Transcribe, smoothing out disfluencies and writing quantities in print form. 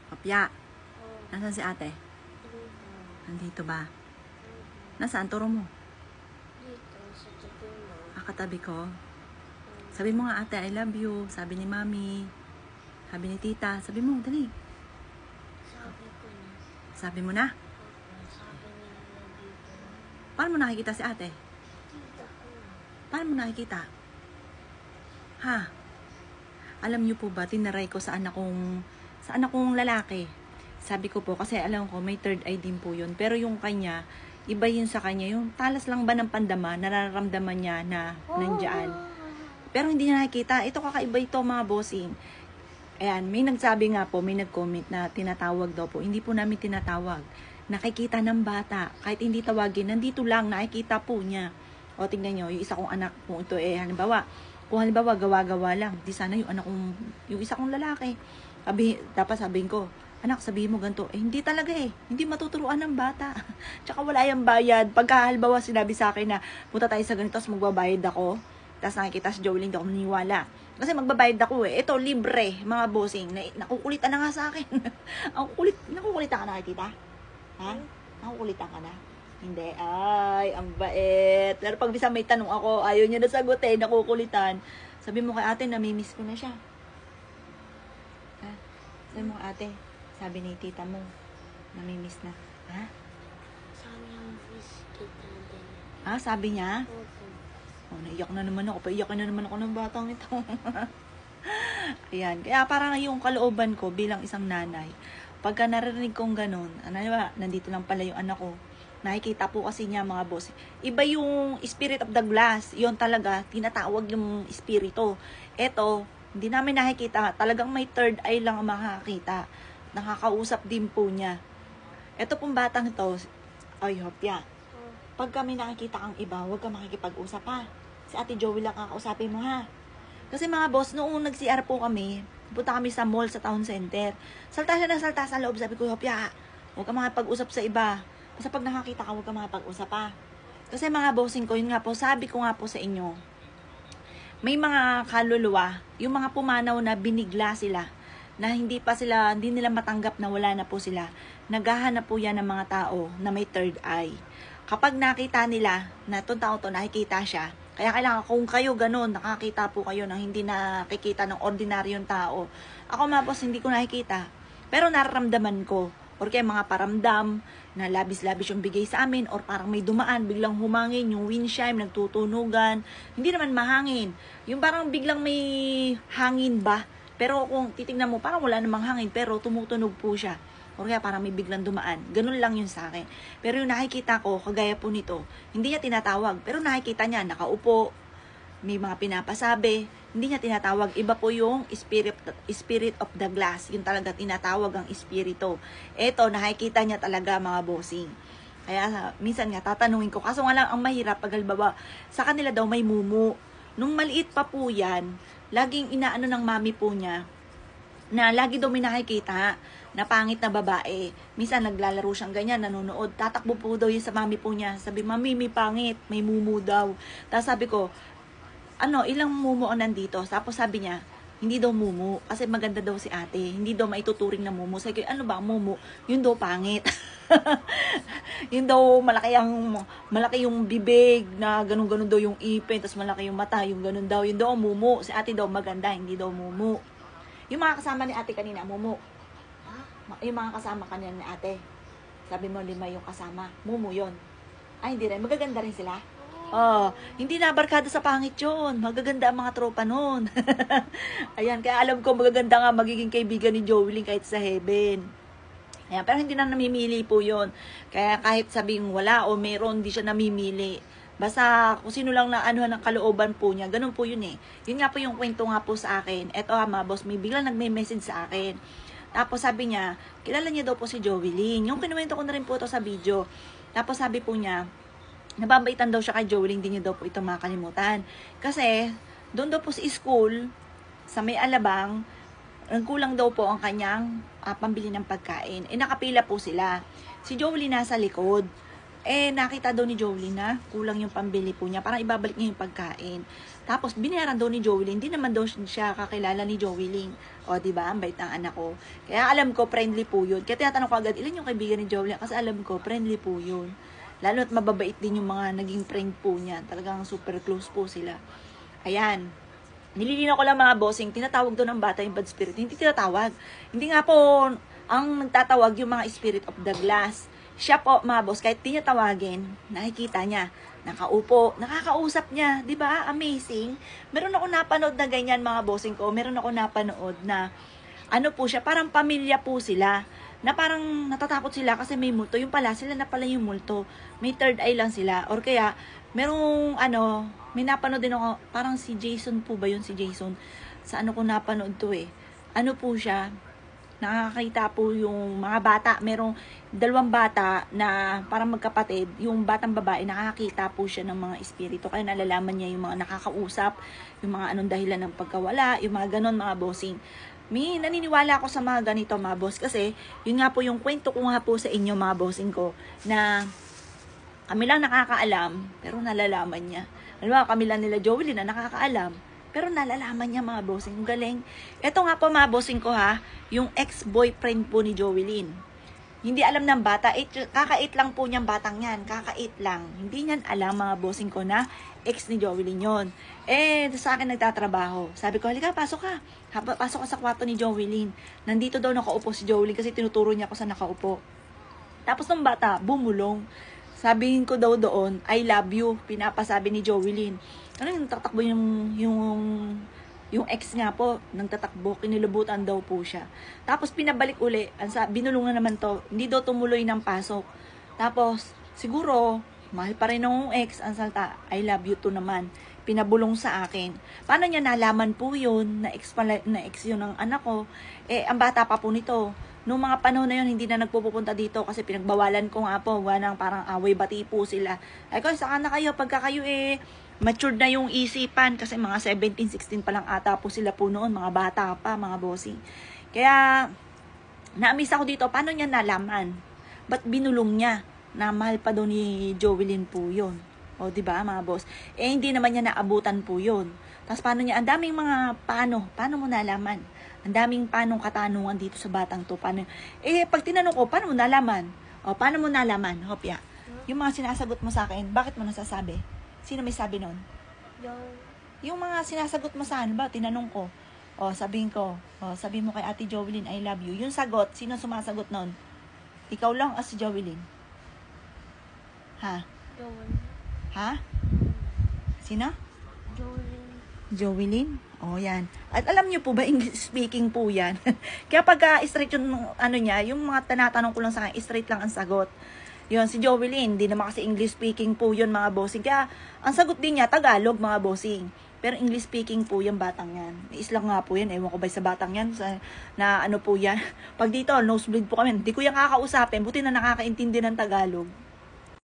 Kopya, nasaan si ate? Nandito ba? Nasaan? Turo mo. Dito, sa tabi mo. Katabi ko. Sabi mo nga ate, I love you. Sabi ni mami. Sabi ni tita. Sabi mo, dali. Sabi ko na. Sabi mo na. Sabi niya na dito. Paano mo nakikita si ate? Tita ko na. Paano mo nakikita? Ha? Alam niyo po ba, tinaray ko sa anak kong lalaki. Sabi ko po, kasi alam ko, may third eye din po yun. Pero yung kanya, iba yun sa kanya. Yung talas lang ba ng pandama, nararamdaman niya na nandyan. Pero hindi niya nakikita. Ito kakaiba ito mga bossing. Ayan, may nagsabi nga po, may nag-comment na tinatawag daw po. Hindi po namin tinatawag. Nakikita ng bata. Kahit hindi tawagin, nandito lang, nakikita po niya. O tingnan nyo, yung isa kong anak po ito halimbawa, kung halimbawa gawa-gawa lang, di sana yung anak kong, yung isa kong lalaki. Dapat sabihin ko, anak, sabihin mo ganito. Hindi talaga hindi matuturuan ng bata. Tsaka wala yung bayad. Pagka halimbawa sinabi sa akin na, punta tayo sa ganito, tapos magbabayad ako. Tapos nakikita si Joelyn, di ako naniniwala. Kasi magbabayad ako Ito, libre, mga bossing. Nakukulitan na nga sa akin. Ang kulit, nakukulitan ka na kay tita? Ha? Nakukulitan ka na? Hindi. Ay, ang bait. Pero pag bisa may tanong ako, ayaw niya na sagutin, nakukulitan. Sabi mo kay ate, namimiss ko na siya. Ha? Sabi mo kay ate, sabi ni tita mo, namimiss na. Ha? Sabi niya miss kita din. Ha? Sabi niya? Opo. Oh, naiyak na naman ako. Paiyak na naman ako ng batang ito. Ayan. Kaya parang yung kalooban ko bilang isang nanay, pagka narinig kong ganun, ba, nandito lang pala yung anak ko, nakikita po kasi niya mga boss. Iba yung spirit of the glass. Yon talaga, tinatawag yung espiritu. Eto, hindi namin nakikita. Talagang may third eye lang ang makakita. Nakakausap din po niya. Eto pong batang ito, ay hopya. Pag kami nakikita kang iba, huwag ka makikipag-usap ha. Si Ate Joey lang kakausapin mo ha. Kasi mga boss, noong nag-CR po kami, punta kami sa mall sa town center. Salta siya ng salta sa loob. Sabi ko, hopya, huwag ka makipag-usap sa iba. Kasi pag nakakita ka, huwag ka makipag-usap ha. Kasi mga bossing ko, yun nga po, sabi ko nga po sa inyo, may mga kaluluwa, yung mga pumanaw na binigla sila, na hindi nila matanggap na wala na po sila. Naghahanap po yan ng mga tao na may third eye. Kapag nakita nila na itong tao to, nakikita siya, kaya kailangan kung kayo ganun, nakakita po kayo na hindi nakikita ng ordinaryong tao. Ako mga boss, hindi ko nakikita. Pero nararamdaman ko. Or kaya mga paramdam na labis-labis yung bigay sa amin, or parang may dumaan, biglang humangin, yung windshield, nagtutunugan. Hindi naman mahangin. Yung parang biglang may hangin ba? Pero kung titingnan mo, parang wala namang hangin, pero tumutunog po siya. O kaya parang may biglang dumaan. Ganun lang yun sa akin. Pero yung nakikita ko, kagaya po nito, hindi niya tinatawag. Pero nakikita niya, nakaupo, may mga pinapasabi. Hindi niya tinatawag. Iba po yung spirit of the glass. Yung talaga tinatawag ang espiritu. Eto, nakikita niya talaga mga bossing. Kaya minsan nga, tatanungin ko. Kaso nga lang, ang mahirap, pag halimbawa, sa kanila daw may mumu. Nung maliit pa po yan, laging inaano ng mami po niya, na lagi daw may nakikita na pangit na babae. Minsan naglalaro siyang ganyan, nanonood. Tatakbo po daw yun sa mami po niya. Sabi, mami, may pangit, may mumu daw. Tapos sabi ko, ilang mumu ang nandito? Tapos sabi niya, hindi daw mumu. Kasi maganda daw si ate. Hindi daw maituturing na mumu. Sabi ko, ano ba mumu? Yun daw pangit. Yun daw malaki yung bibig na ganun-ganun daw yung ipin. Tapos malaki yung mata, yung ganun daw. Yun daw mumu. Si ate daw maganda, hindi daw mumu. Yung mga kasama ni ate kanina, mumu. Yung mga kasama kanina ni ate. Sabi mo, 5 yung kasama. Mumu yun. Ay, hindi rin. Magaganda rin sila. Hindi na barkada sa pangit yun. Magaganda ang mga tropa nun. Ayan, kaya alam ko magaganda nga magiging kaibigan ni Joelyn kahit sa heaven. Ayan, pero hindi na namimili po yun. Kaya kahit sabing wala o meron, hindi siya namimili. Basta kung sino lang na anuhan ng kalooban po niya, ganun po yun Yun nga po yung kwento nga po sa akin. Eto mga boss, may biglang nagme-message sa akin. Tapos sabi niya, kilala niya daw po si Joelyn. Yung kinuwento ko na rin po ito sa video. Tapos sabi po niya, nababaitan daw siya kay Joelyn, hindi niya daw po ito makalimutan. Kasi, doon daw po sa school, sa may Alabang, nagkulang daw po ang kanyang pambili ng pagkain. Nakapila po sila. Si Joelyn nasa likod. Nakita daw ni Joelyn na kulang yung pambili po niya. Parang ibabalik niya yung pagkain. Tapos, binayaran daw ni Joelyn. Hindi naman daw siya kakilala ni Joelyn. O, diba? Ang bait ng anak ko. Kaya alam ko, friendly po yun. Kaya tinatanong ko agad, ilan yung kaibigan ni Joelyn? Kasi alam ko, friendly po yun. Lalo at mababait din yung mga naging friend po niya. Talagang super close po sila. Ayan. Nililinaw ko lang mga bossing, tinatawag doon ng bata yung bad spirit. Hindi tinatawag. Hindi nga po, ang nagtatawag yung mga spirit of the glass. Siya po, mga boss, kahit di niya tawagin, nakikita niya. Nakaupo, nakakausap niya. Di ba? Amazing. Meron ako napanood na ganyan, mga bossing ko. Meron ako napanood na, ano po siya, parang pamilya po sila. Na parang natatakot sila kasi may multo. Yung pala, sila na pala yung multo. May third eye lang sila. Or kaya, merong, may napanood din ako, parang si Jason po ba yun? Si Jason. Sa ano ko napanood to eh. Ano po siya? Nakakita po yung mga bata. Merong dalawang bata na parang magkapatid. Yung batang babae, nakakita po siya ng mga espiritu. Kaya nalalaman niya yung mga nakakausap, yung mga anong dahilan ng pagkawala, yung mga ganon, mga bossing. Naniniwala ako sa mga ganito, mga boss, kasi yun nga po yung kwento ko nga po sa inyo, mga bossing ko, na kami lang nakakaalam, pero nalalaman niya. Alam mo, kami lang nila Joey na nakakaalam, pero nalalaman niya, mga bossing. Ang galing. Ito nga po, mga bossing ko ha, yung ex-boyfriend po ni Joey. Hindi alam ng bata, kaka-8 lang po niyang batang yan, kaka-8 lang. Hindi niyan alam, mga bossing ko, na ex ni Joelyn yon. Sa akin nagtatrabaho. Sabi ko, halika, pasok ka. Pasok ka sa kwarto ni Joelyn. Nandito daw nakaupo si Joelyn kasi tinuturo niya ako sa nakaupo. Tapos nung bata, bumulong. Sabihin ko daw doon, I love you, pinapasabi ni Joelyn. Ano yung tatakbo yung ex nga po, nang tatakbo, kinilubutan daw po siya. Tapos pinabalik uli, binulong na naman to, hindi daw tumuloy ng pasok. Tapos, siguro, mahal pa rin ng ex, ang salta, I love you too naman. Pinabulong sa akin. Paano niya nalaman po yun, na ex yun ng anak ko? Ang bata pa po nito. Noong mga panahon na yun, hindi na nagpupunta dito kasi pinagbawalan ko nga po, wanang parang away bati po sila. Ay ko, saan na kayo? Pagka kayo matured na yung isipan kasi mga 17, 16 pa lang ata po sila po noon, mga bata pa, mga bossing. Kaya, na-miss ako dito, paano niya nalaman? Ba't binulong niya? Na mahal pa doon ni Joelyn po yun. O, diba, mga boss? Hindi naman niya naabutan po yun. Tapos, paano niya? Ang daming mga paano mo nalaman? Ang daming panong katanungan dito sa batang to. Paano? Pag tinanong ko, paano mo nalaman? O, paano mo nalaman? Hopya. Yung mga sinasagot mo sa akin, bakit mo nasasabi? Sino may sabi nun? Yung mga sinasagot mo sa akin, ba? Tinanong ko. O, sabihin ko. O, sabi mo kay Ate Joelyn, I love you. Yung sagot, sino sumasagot nun? Ikaw lang o si Joelyn? Ha? Ha? Sino? Joelyn? Oh, yan. At alam niyo po ba, English speaking po yan. Kaya pag straight yung niya, yung mga tinatanong ko lang sa kanya, straight lang ang sagot. Yun, si Joelyn, hindi naman kasi English speaking po yun, mga bossing. Kaya, ang sagot din niya, Tagalog, mga bossing. Pero English speaking po yung batang yan. Islang nga po yan. Ewan ko ba sa batang yan? Na ano po yan? Pag dito, nosebleed po kami. Hindi ko yung kakausapin. Buti na nakakaintindi ng Tagalog.